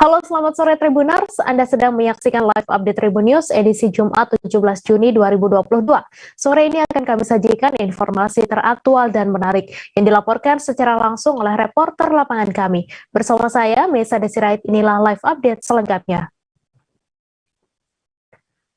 Halo, selamat sore Tribuners. Anda sedang menyaksikan live update Tribun News edisi Jumat 17 Juni 2022. Sore ini akan kami sajikan informasi teraktual dan menarik yang dilaporkan secara langsung oleh reporter lapangan kami. Bersama saya, Mesa Desirait, inilah live update selengkapnya.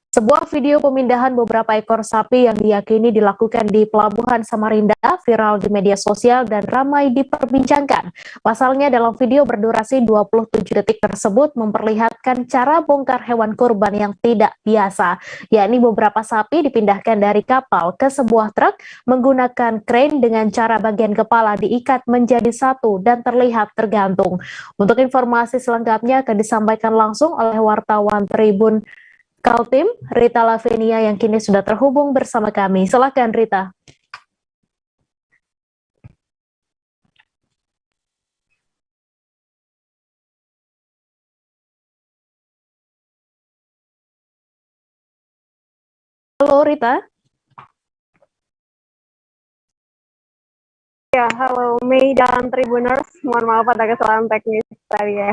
Sebuah video pemindahan beberapa ekor sapi yang diyakini dilakukan di Pelabuhan Samarinda viral di media sosial dan ramai diperbincangkan. Pasalnya dalam video berdurasi 27 detik tersebut memperlihatkan cara bongkar hewan kurban yang tidak biasa, yakni beberapa sapi dipindahkan dari kapal ke sebuah truk menggunakan krain dengan cara bagian kepala diikat menjadi satu dan terlihat tergantung. Untuk informasi selengkapnya akan disampaikan langsung oleh wartawan Tribun Kaltim, Rita Lavenia yang kini sudah terhubung bersama kami. Silakan Rita. Halo Rita. Ya, halo Mei dan Tribuners. Mohon maaf ada kesalahan teknis tadi ya.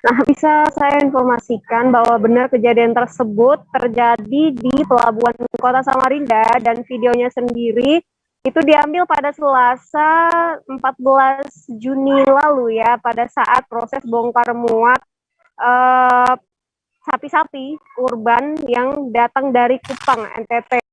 Nah, bisa saya informasikan bahwa benar kejadian tersebut terjadi di Pelabuhan Kota Samarinda dan videonya sendiri itu diambil pada Selasa 14 Juni lalu ya, pada saat proses bongkar muat sapi-sapi kurban yang datang dari Kupang, NTT.